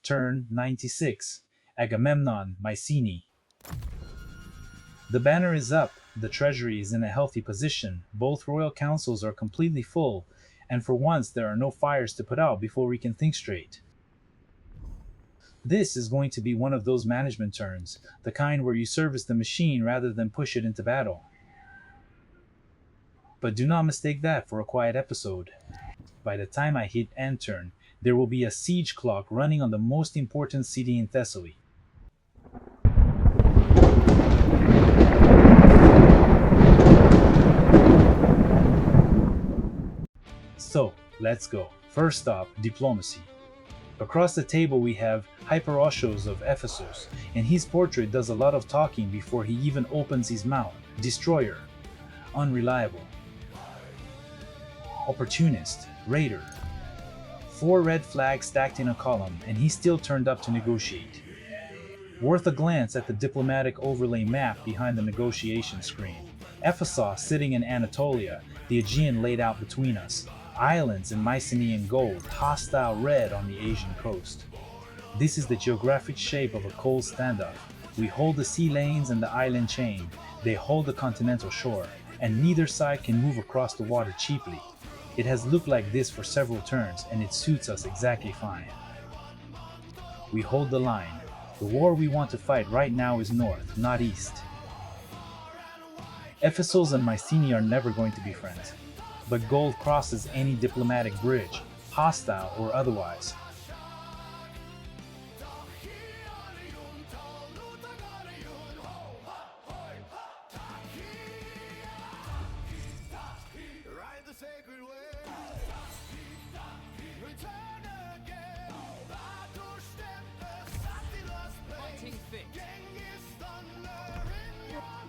Turn 96. Agamemnon, Mycenae. The banner is up, the treasury is in a healthy position, both royal councils are completely full, and for once there are no fires to put out before we can think straight. This is going to be one of those management turns, the kind where you service the machine rather than push it into battle. But do not mistake that for a quiet episode. By the time I hit end turn, there will be a siege clock running on the most important city in Thessaly. So, let's go. First stop, diplomacy. Across the table we have Hyperochos of Ephesos, and his portrait does a lot of talking before he even opens his mouth. Destroyer. Unreliable. Opportunist. Raider. 4 red flags stacked in a column, and he still turned up to negotiate. Worth a glance at the diplomatic overlay map behind the negotiation screen. Ephesos sitting in Anatolia, the Aegean laid out between us. Islands in Mycenae in gold, hostile red on the Asian coast. This is the geographic shape of a cold standoff. We hold the sea lanes and the island chain. They hold the continental shore, and neither side can move across the water cheaply. It has looked like this for several turns, and it suits us exactly fine. We hold the line. The war we want to fight right now is north, not east. Ephesos and Mycenae are never going to be friends. But gold crosses any diplomatic bridge, hostile or otherwise.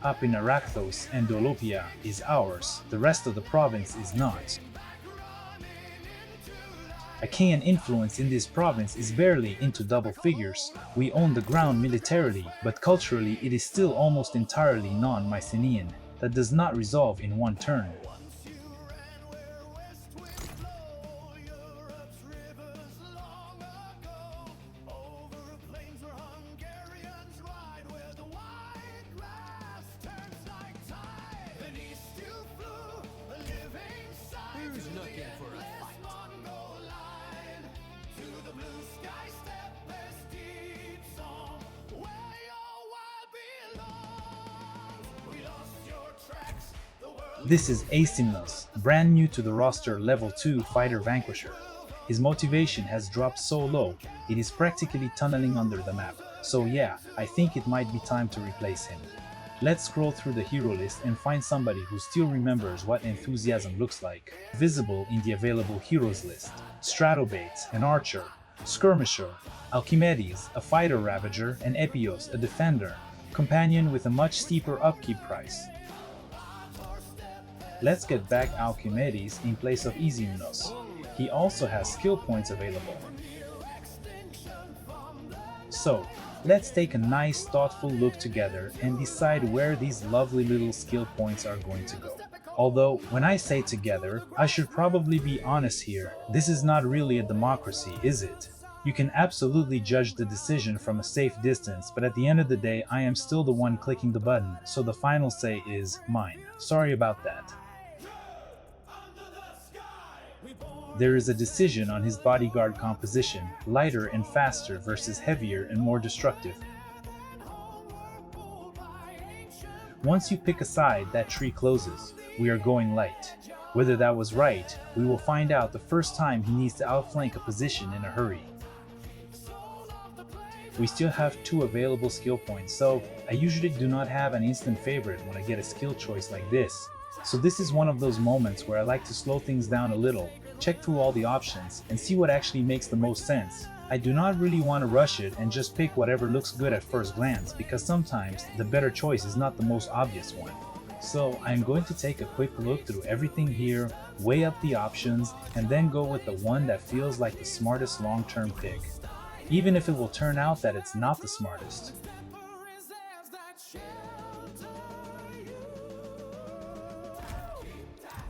Up in Arachthos and Dolopia is ours, the rest of the province is not. Achaean influence in this province is barely into double figures. We own the ground militarily, but culturally it is still almost entirely non-Mycenaean. That does not resolve in one turn. This is Aesymnos, brand new to the roster level 2 fighter vanquisher. His motivation has dropped so low, it is practically tunneling under the map. So yeah, I think it might be time to replace him. Let's scroll through the hero list and find somebody who still remembers what enthusiasm looks like. Visible in the available heroes list: Stratobates, an archer; Skirmisher, Alcimedes, a fighter ravager; and Epios, a defender, companion with a much steeper upkeep price. Let's get back Alcimedes in place of Aesymnos. He also has skill points available. So, let's take a nice thoughtful look together and decide where these lovely little skill points are going to go. Although, when I say together, I should probably be honest here. This is not really a democracy, is it? You can absolutely judge the decision from a safe distance, but at the end of the day, I am still the one clicking the button, so the final say is mine. Sorry about that. There is a decision on his bodyguard composition, lighter and faster versus heavier and more destructive. Once you pick a side, that tree closes. We are going light. Whether that was right, we will find out the first time he needs to outflank a position in a hurry. We still have 2 available skill points, so I usually do not have an instant favorite when I get a skill choice like this. So this is one of those moments where I like to slow things down a little, check through all the options, and see what actually makes the most sense. I do not really want to rush it and just pick whatever looks good at first glance, because sometimes the better choice is not the most obvious one. So I'm going to take a quick look through everything here, weigh up the options, and then go with the one that feels like the smartest long-term pick, even if it will turn out that it's not the smartest.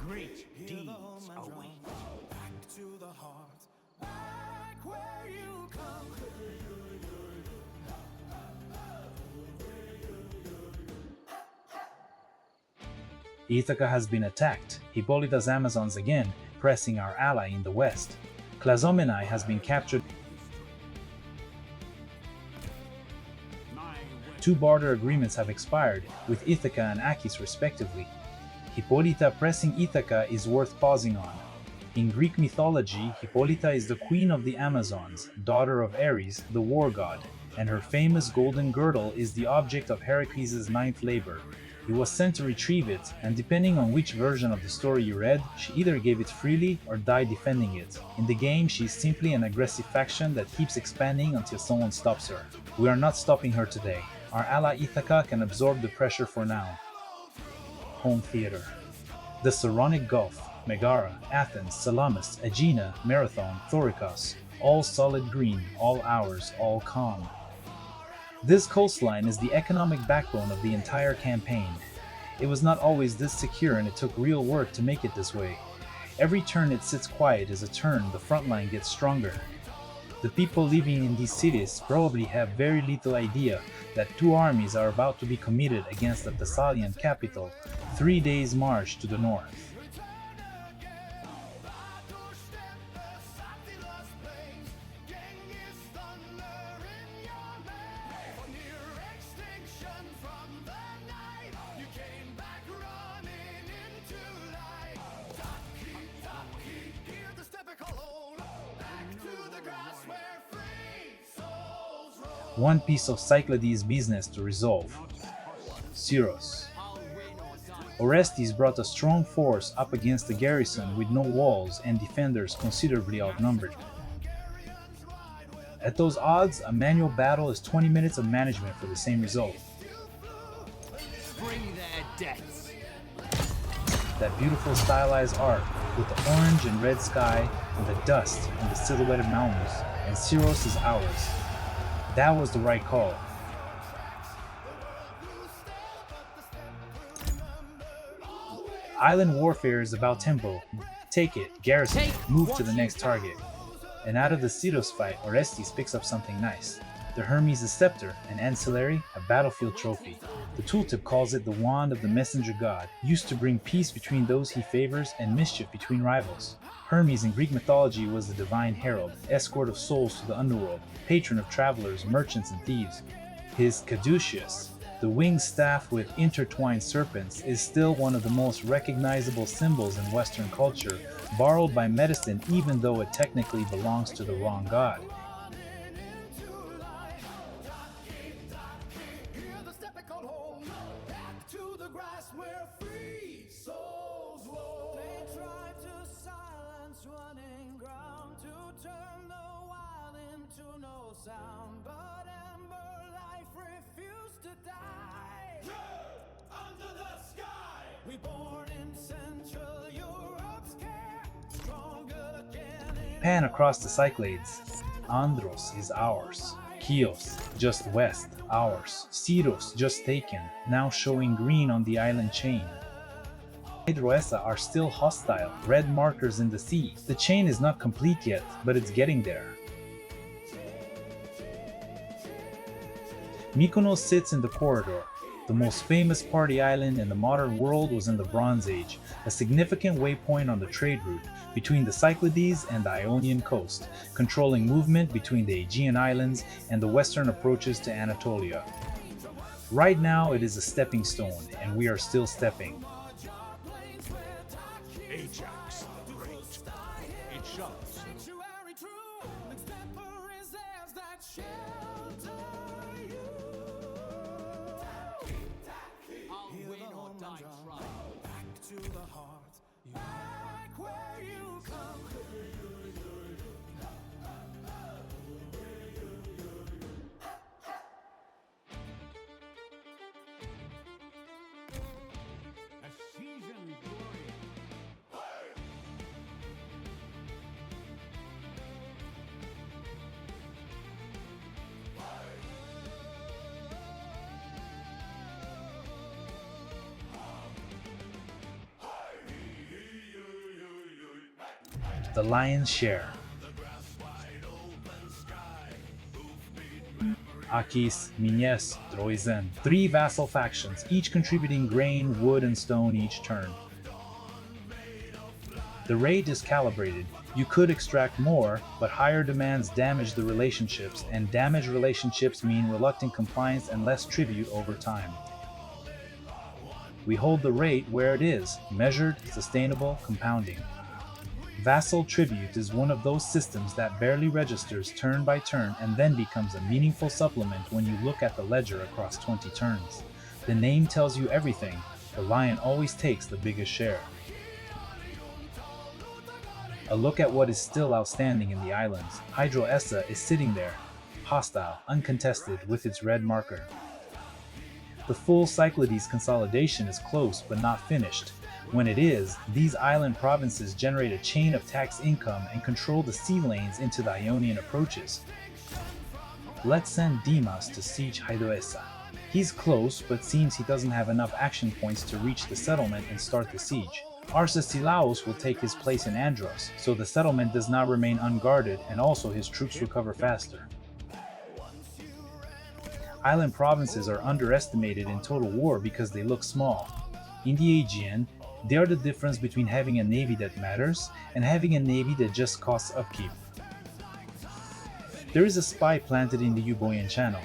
Great deeds await. Ithaca has been attacked, Hippolyta's Amazons again, pressing our ally in the west. Clazomenae has been captured. Two border agreements have expired, with Ithaca and Achis respectively. Hippolyta pressing Ithaca is worth pausing on. In Greek mythology, Hippolyta is the queen of the Amazons, daughter of Ares, the war god, and her famous golden girdle is the object of Heracles' ninth labor. He was sent to retrieve it, and depending on which version of the story you read, she either gave it freely or died defending it. In the game, she is simply an aggressive faction that keeps expanding until someone stops her. We are not stopping her today. Our ally Ithaca can absorb the pressure for now. Home theater. The Saronic Gulf, Megara, Athens, Salamis, Aegina, Marathon, Thoricos, all solid green, all ours, all calm. This coastline is the economic backbone of the entire campaign. It was not always this secure and it took real work to make it this way. Every turn it sits quiet is a turn the front line gets stronger. The people living in these cities probably have very little idea that two armies are about to be committed against the Thessalian capital, 3 days' march to the north. One piece of Cyclades business to resolve. Syros. Orestes brought a strong force up against a garrison with no walls and defenders considerably outnumbered. At those odds, a manual battle is 20 minutes of management for the same result. Bring their deaths. That beautiful stylized art with the orange and red sky and the dust and the silhouetted mountains, and Syros is ours. That was the right call. Island warfare is about tempo. Take it, garrison, move to the next target. And out of the Syros fight, Orestes picks up something nice. The Hermes Sceptre, an ancillary, a battlefield trophy. The tooltip calls it the wand of the messenger god, used to bring peace between those he favors and mischief between rivals. Hermes in Greek mythology was the divine herald, escort of souls to the underworld, patron of travelers, merchants, and thieves. His caduceus, the winged staff with intertwined serpents, is still one of the most recognizable symbols in Western culture, borrowed by medicine even though it technically belongs to the wrong god. Pan across the Cyclades. Andros is ours. Chios, just west, ours. Syros, just taken, now showing green on the island chain. Hydroessa are still hostile, red markers in the sea. The chain is not complete yet, but it's getting there. Mykonos sits in the corridor. The most famous party island in the modern world was in the Bronze Age, a significant waypoint on the trade route between the Cyclades and the Ionian coast, controlling movement between the Aegean islands and the western approaches to Anatolia. Right now it is a stepping stone, and we are still stepping. Ajax the Great. It shows. I'll win or die trying. Back to the heart. Back where you come. Ephesian glory. The lion's share. Akis, Mines, Droizen. 3 vassal factions, each contributing grain, wood, and stone each turn. The raid is calibrated. You could extract more, but higher demands damage the relationships, and damaged relationships mean reluctant compliance and less tribute over time. We hold the rate where it is, measured, sustainable, compounding. Vassal tribute is one of those systems that barely registers turn by turn and then becomes a meaningful supplement when you look at the ledger across 20 turns. The name tells you everything. The lion always takes the biggest share. A look at what is still outstanding in the islands. Hydroessa is sitting there, hostile, uncontested, with its red marker. The full Cyclades consolidation is close but not finished. When it is, these island provinces generate a chain of tax income and control the sea lanes into the Ionian approaches. Let's send Demas to siege Hydroessa. He's close, but seems he doesn't have enough action points to reach the settlement and start the siege. Pharsalos will take his place in Andros, so the settlement does not remain unguarded and also his troops recover faster. Island provinces are underestimated in Total War because they look small. In the Aegean, they are the difference between having a navy that matters and having a navy that just costs upkeep. There is a spy planted in the Euboean channel,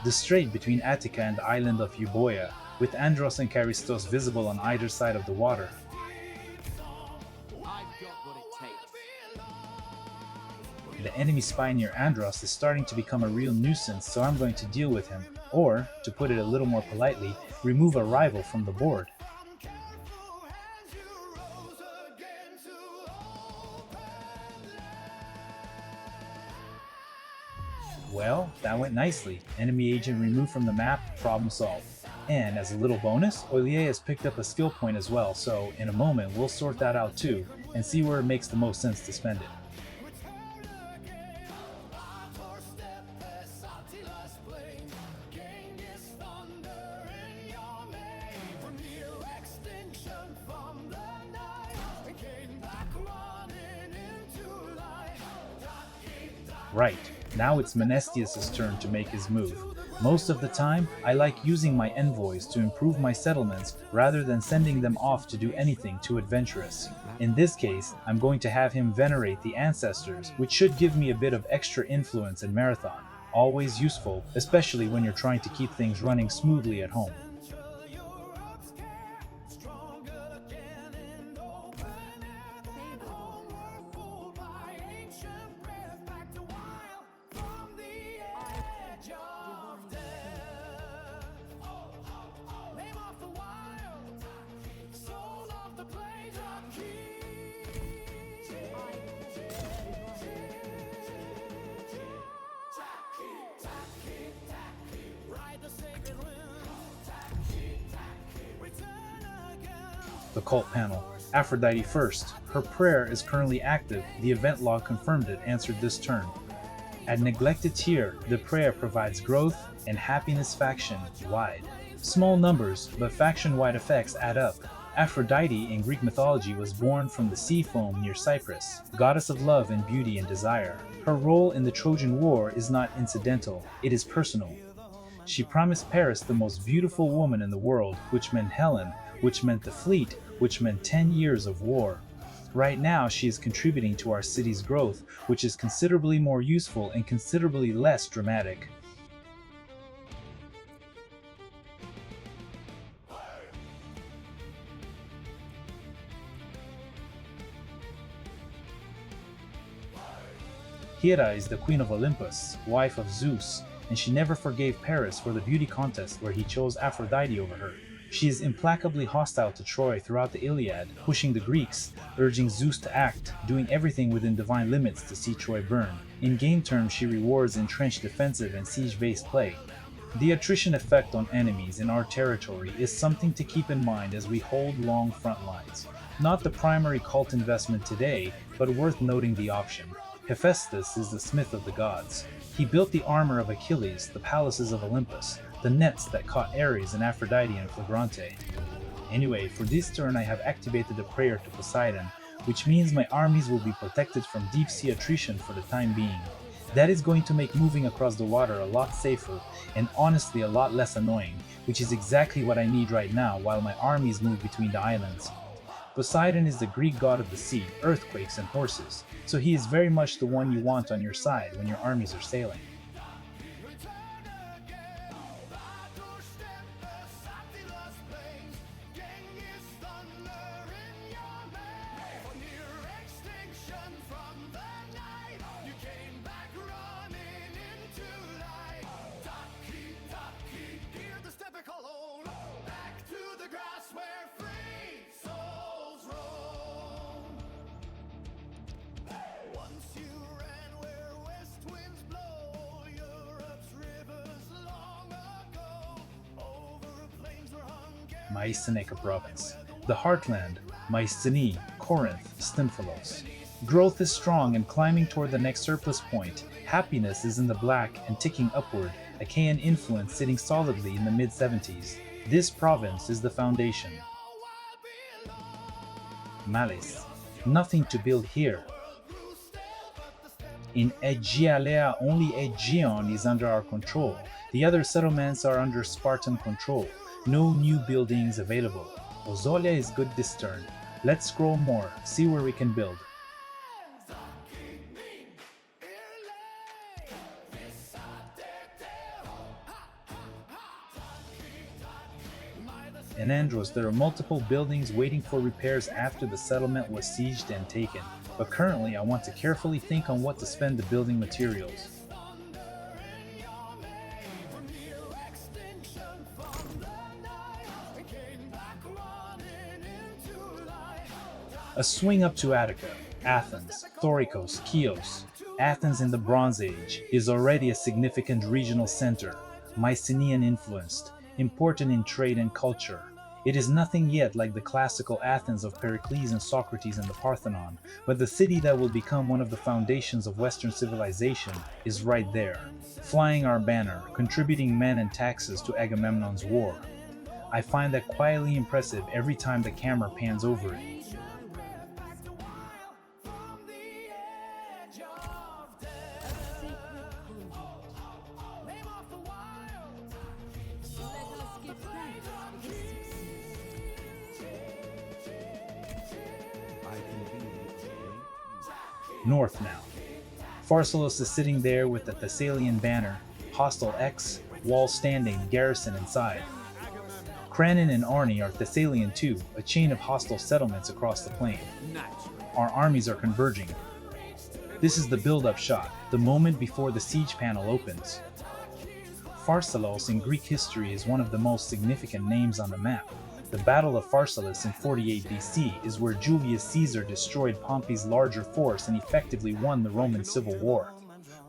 the strait between Attica and the island of Euboea, with Andros and Chariots visible on either side of the water. The enemy spy near Andros is starting to become a real nuisance, so I'm going to deal with him, or, to put it a little more politely, remove a rival from the board. Well, that went nicely. Enemy agent removed from the map, problem solved. And as a little bonus, Oilier has picked up a skill point as well, so in a moment we'll sort that out too, and see where it makes the most sense to spend it. Right, now it's Menestius' turn to make his move. Most of the time, I like using my envoys to improve my settlements rather than sending them off to do anything too adventurous. In this case, I'm going to have him venerate the ancestors, which should give me a bit of extra influence in Marathon. Always useful, especially when you're trying to keep things running smoothly at home. The cult panel. Aphrodite first. Her prayer is currently active. The event log confirmed it, answered this turn. At neglected tier, the prayer provides growth and happiness faction-wide. Small numbers, but faction-wide effects add up. Aphrodite in Greek mythology was born from the sea foam near Cyprus, goddess of love and beauty and desire. Her role in the Trojan War is not incidental, it is personal. She promised Paris the most beautiful woman in the world, which meant Helen, which meant the fleet, which meant 10 years of war. Right now, she is contributing to our city's growth, which is considerably more useful and considerably less dramatic. Hera is the queen of Olympus, wife of Zeus, and she never forgave Paris for the beauty contest where he chose Aphrodite over her. She is implacably hostile to Troy throughout the Iliad, pushing the Greeks, urging Zeus to act, doing everything within divine limits to see Troy burn. In game terms, she rewards entrenched defensive and siege-based play. The attrition effect on enemies in our territory is something to keep in mind as we hold long front lines. Not the primary cult investment today, but worth noting the option. Hephaestus is the smith of the gods. He built the armor of Achilles, the palaces of Olympus, the nets that caught Ares and Aphrodite in Flagrante. Anyway, for this turn I have activated a prayer to Poseidon, which means my armies will be protected from deep sea attrition for the time being. That is going to make moving across the water a lot safer and honestly a lot less annoying, which is exactly what I need right now while my armies move between the islands. Poseidon is the Greek god of the sea, earthquakes, and horses, so he is very much the one you want on your side when your armies are sailing. Mycenae province. The heartland, Mycenae, Corinth, Stymphalos. Growth is strong and climbing toward the next surplus point. Happiness is in the black and ticking upward, Achaean influence sitting solidly in the mid-70s. This province is the foundation. Malice. Nothing to build here. In Aegialea, only Aegean is under our control. The other settlements are under Spartan control. No new buildings available. Ozolia is good this turn. Let's scroll more, see where we can build. In Andros, there are multiple buildings waiting for repairs after the settlement was sieged and taken, but currently I want to carefully think on what to spend the building materials. A swing up to Attica, Athens, Thorikos, Chios. Athens in the Bronze Age is already a significant regional center, Mycenaean influenced, important in trade and culture. It is nothing yet like the classical Athens of Pericles and Socrates and the Parthenon, but the city that will become one of the foundations of Western civilization is right there, flying our banner, contributing men and taxes to Agamemnon's war. I find that quietly impressive every time the camera pans over it. North now. Pharsalos is sitting there with the Thessalian banner, hostile X, wall standing, garrison inside. Cranon and Arni are Thessalian too, a chain of hostile settlements across the plain. Our armies are converging. This is the build-up shot, the moment before the siege panel opens. Pharsalos in Greek history is one of the most significant names on the map. The Battle of Pharsalos in 48 BC is where Julius Caesar destroyed Pompey's larger force and effectively won the Roman Civil War.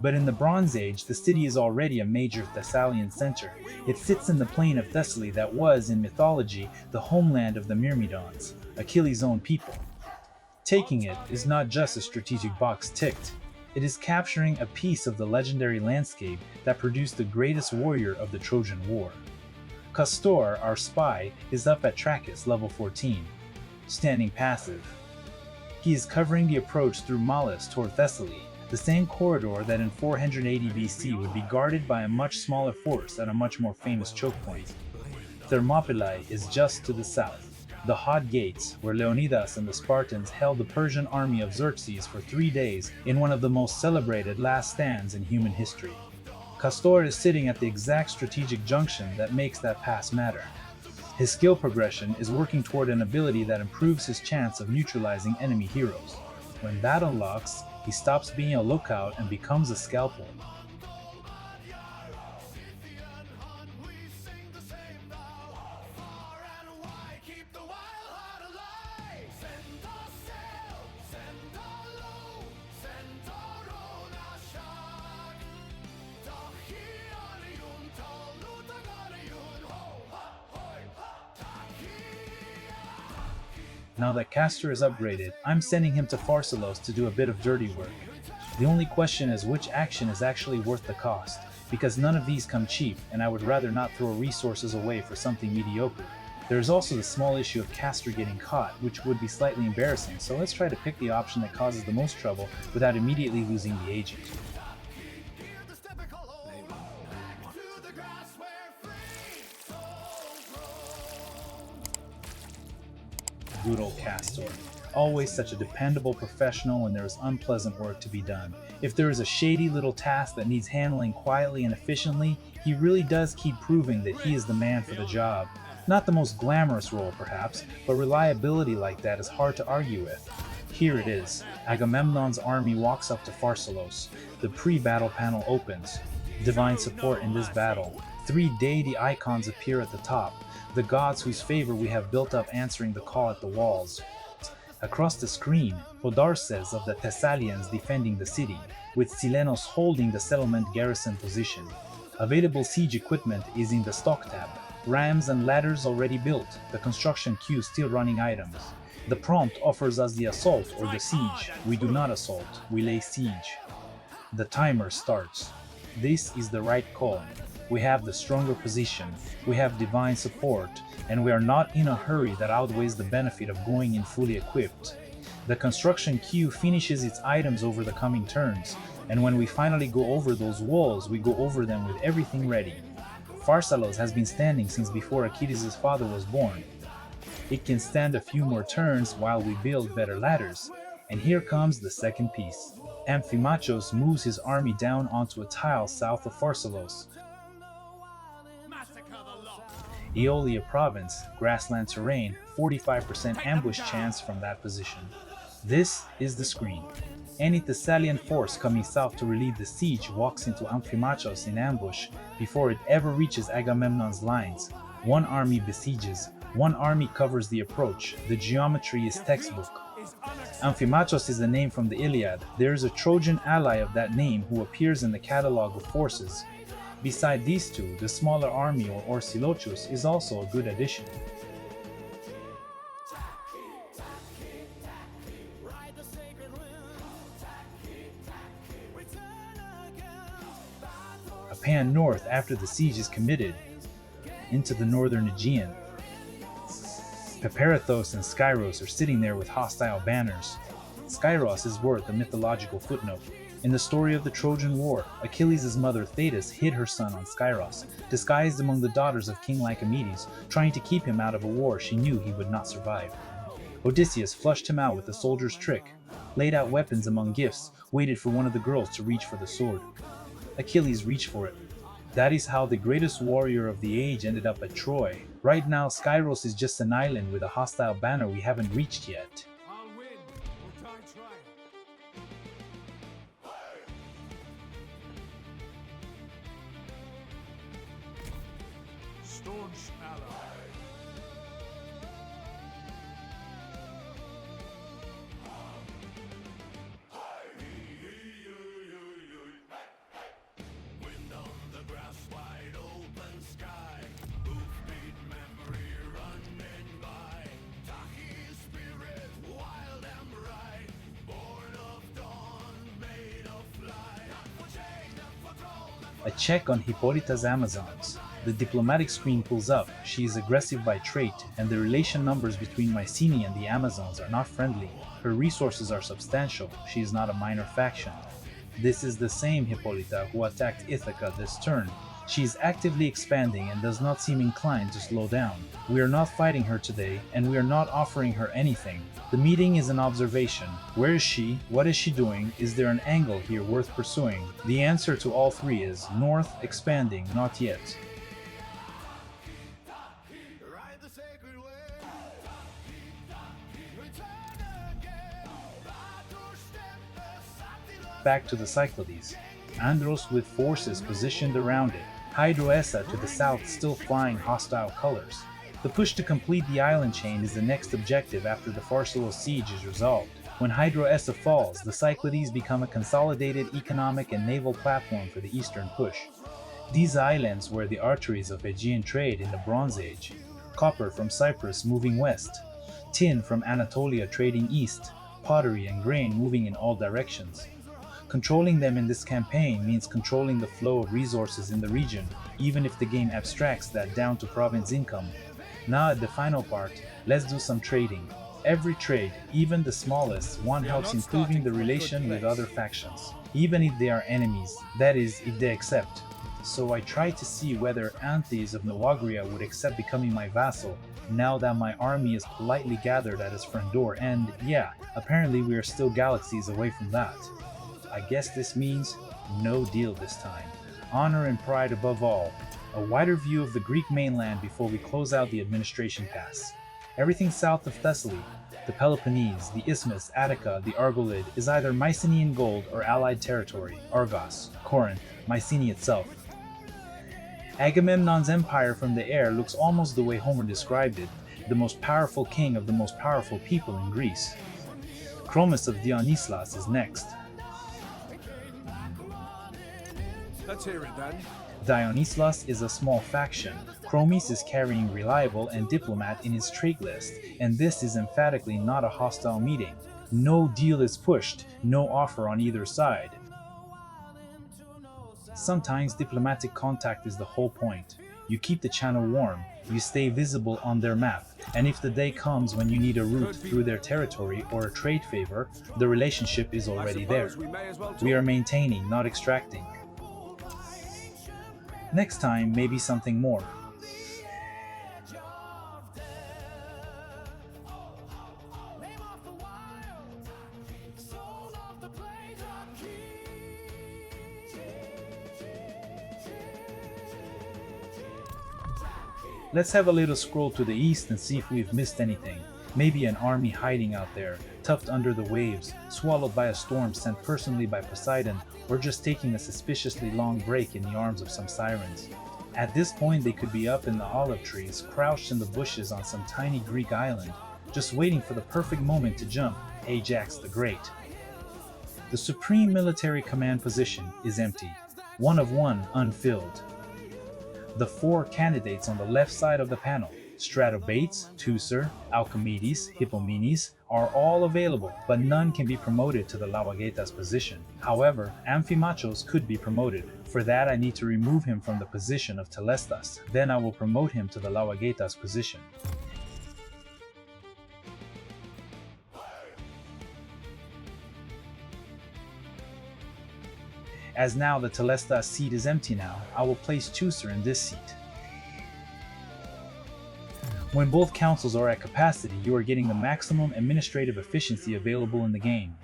But in the Bronze Age, the city is already a major Thessalian center. It sits in the plain of Thessaly that was, in mythology, the homeland of the Myrmidons, Achilles' own people. Taking it is not just a strategic box ticked. It is capturing a piece of the legendary landscape that produced the greatest warrior of the Trojan War. Castor, our spy, is up at Trachis level 14, standing passive. He is covering the approach through Malis toward Thessaly, the same corridor that in 480 BC would be guarded by a much smaller force at a much more famous choke point. Thermopylae is just to the south, the Hot Gates, where Leonidas and the Spartans held the Persian army of Xerxes for 3 days in one of the most celebrated last stands in human history. Castor is sitting at the exact strategic junction that makes that pass matter. His skill progression is working toward an ability that improves his chance of neutralizing enemy heroes. When that unlocks, he stops being a lookout and becomes a scalpel. Now that Castor is upgraded, I'm sending him to Pharsalos to do a bit of dirty work. The only question is which action is actually worth the cost, because none of these come cheap, and I would rather not throw resources away for something mediocre. There is also the small issue of Castor getting caught, which would be slightly embarrassing, so let's try to pick the option that causes the most trouble without immediately losing the agent. good old Castor. Always such a dependable professional when there is unpleasant work to be done. If there is a shady little task that needs handling quietly and efficiently, he really does keep proving that he is the man for the job. Not the most glamorous role, perhaps, but reliability like that is hard to argue with. Here it is. Agamemnon's army walks up to Pharsalos. The pre-battle panel opens. Divine support in this battle. 3 deity icons appear at the top, the gods whose favor we have built up answering the call at the walls. Across the screen, Orestes of the Thessalians defending the city, with Silenos holding the settlement garrison position. Available siege equipment is in the stock tab. Rams and ladders already built, the construction queue still running items. The prompt offers us the assault or the siege. We do not assault, we lay siege. The timer starts. This is the right call. We have the stronger position, we have divine support, and we are not in a hurry that outweighs the benefit of going in fully equipped. The construction queue finishes its items over the coming turns, and when we finally go over those walls, we go over them with everything ready. Pharsalos has been standing since before Achilles' father was born. It can stand a few more turns while we build better ladders, and here comes the second piece. Amphimachos moves his army down onto a tile south of Pharsalos. Aeolia province, grassland terrain, 45% ambush chance from that position. This is the screen. Any Thessalian force coming south to relieve the siege walks into Amphimachos in ambush before it ever reaches Agamemnon's lines. One army besieges, one army covers the approach. The geometry is textbook. Amphimachos is a name from the Iliad. There is a Trojan ally of that name who appears in the catalogue of forces. Beside these two, the smaller army or Orsilochus is also a good addition. A pan north after the siege is committed, into the northern Aegean. Hyperochos and Syros are sitting there with hostile banners. Syros is worth a mythological footnote. In the story of the Trojan War, Achilles' mother Thetis hid her son on Syros, disguised among the daughters of King Lycomedes, trying to keep him out of a war she knew he would not survive. Odysseus flushed him out with the soldier's trick, laid out weapons among gifts, waited for one of the girls to reach for the sword. Achilles reached for it. That is how the greatest warrior of the age ended up at Troy. Right now, Syros is just an island with a hostile banner we haven't reached yet. I'll win. We'll try. Staunch ally. Wind on the grass, wide open sky. Hoofbeat memory running by. Taki spirit, wild and bright. Born of dawn, made of light. Not for chain, not for throne, not for A check on Hippolyta's Amazons. The diplomatic screen pulls up. She is aggressive by trait, and the relation numbers between Mycenae and the Amazons are not friendly. Her resources are substantial. She is not a minor faction. This is the same Hippolyta who attacked Ithaca this turn. She is actively expanding and does not seem inclined to slow down. We are not fighting her today, and we are not offering her anything. The meeting is an observation. Where is she? What is she doing? Is there an angle here worth pursuing? The answer to all three is north, expanding, not yet. ride the sacred way. Return again. Back to the Cyclades. Andros with forces positioned around it. Hydroessa to the south still flying hostile colors. The push to complete the island chain is the next objective after the Pharsalos siege is resolved. When Hydroessa falls, the Cyclades become a consolidated economic and naval platform for the eastern push. These islands were the arteries of Aegean trade in the Bronze Age. Copper from Cyprus moving west, tin from Anatolia trading east, pottery and grain moving in all directions. Controlling them in this campaign means controlling the flow of resources in the region, even if the game abstracts that down to province income. Now at the final part, let's do some trading. Every trade, even the smallest, one helps improving the relation with other factions, even if they are enemies, that is, if they accept. So I tried to see whether Anthes of Noagria would accept becoming my vassal. now that my army is politely gathered at its front door, and yeah, apparently we are still galaxies away from that. I guess this means no deal this time. Honor and pride above all. A wider view of the Greek mainland before we close out the administration pass. Everything south of Thessaly, the Peloponnese, the Isthmus, Attica, the Argolid, is either Mycenaean gold or allied territory, Argos, Corinth, Mycenae itself. Agamemnon's empire from the air looks almost the way Homer described it, the most powerful king of the most powerful people in Greece. Chromis of Dionysos is next. Let's hear it then. Dionysos is a small faction. Chromis is carrying reliable and diplomat in his trait list, and this is emphatically not a hostile meeting. No deal is pushed, no offer on either side. Sometimes diplomatic contact is the whole point. You keep the channel warm, you stay visible on their map, and if the day comes when you need a route through their territory or a trade favor, the relationship is already there. We are maintaining, not extracting. Next time, maybe something more. Let's have a little scroll to the east and see if we've missed anything. Maybe an army hiding out there, tucked under the waves, swallowed by a storm sent personally by Poseidon, or just taking a suspiciously long break in the arms of some sirens. At this point they could be up in the olive trees, crouched in the bushes on some tiny Greek island, just waiting for the perfect moment to jump, Ajax the Great. The supreme military command position is empty, one of one unfilled. The four candidates on the left side of the panel, Stratobates, Teucer, Alcimedes, Hippomenes, are all available, but none can be promoted to the Lauagetas position. However, Amphimachos could be promoted. For that I need to remove him from the position of Telestas, then I will promote him to the Lauagetas position. As now the Telestas seat is empty now, I will place Teucer in this seat. When both councils are at capacity, you are getting the maximum administrative efficiency available in the game.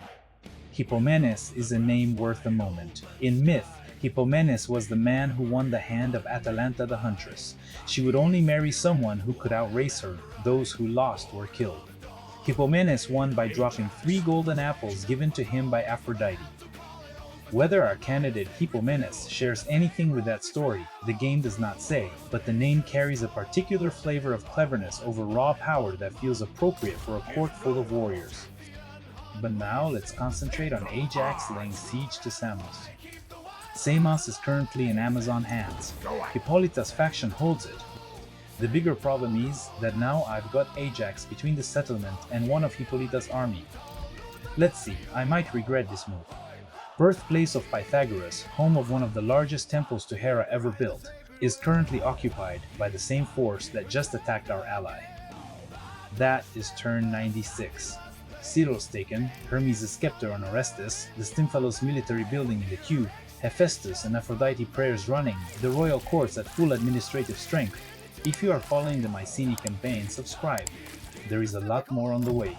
Hippomenes is a name worth a moment. In myth, Hippomenes was the man who won the hand of Atalanta the huntress. She would only marry someone who could outrace her, those who lost were killed. Hippomenes won by dropping 3 golden apples given to him by Aphrodite. Whether our candidate Hippomenes shares anything with that story, the game does not say, but the name carries a particular flavor of cleverness over raw power that feels appropriate for a court full of warriors. But now let's concentrate on Ajax laying siege to Samos. Samos is currently in Amazon hands. Hippolyta's faction holds it. The bigger problem is that now I've got Ajax between the settlement and one of Hippolyta's army. Let's see, I might regret this move. Birthplace of Pythagoras, home of one of the largest temples to Hera ever built, is currently occupied by the same force that just attacked our ally. That is turn 96. Syros taken, Hermes Sceptre on Orestes, the Stymphalos military building in the queue, Hephaestus and Aphrodite prayers running, the royal courts at full administrative strength. If you are following the Mycenae campaign, subscribe. There is a lot more on the way.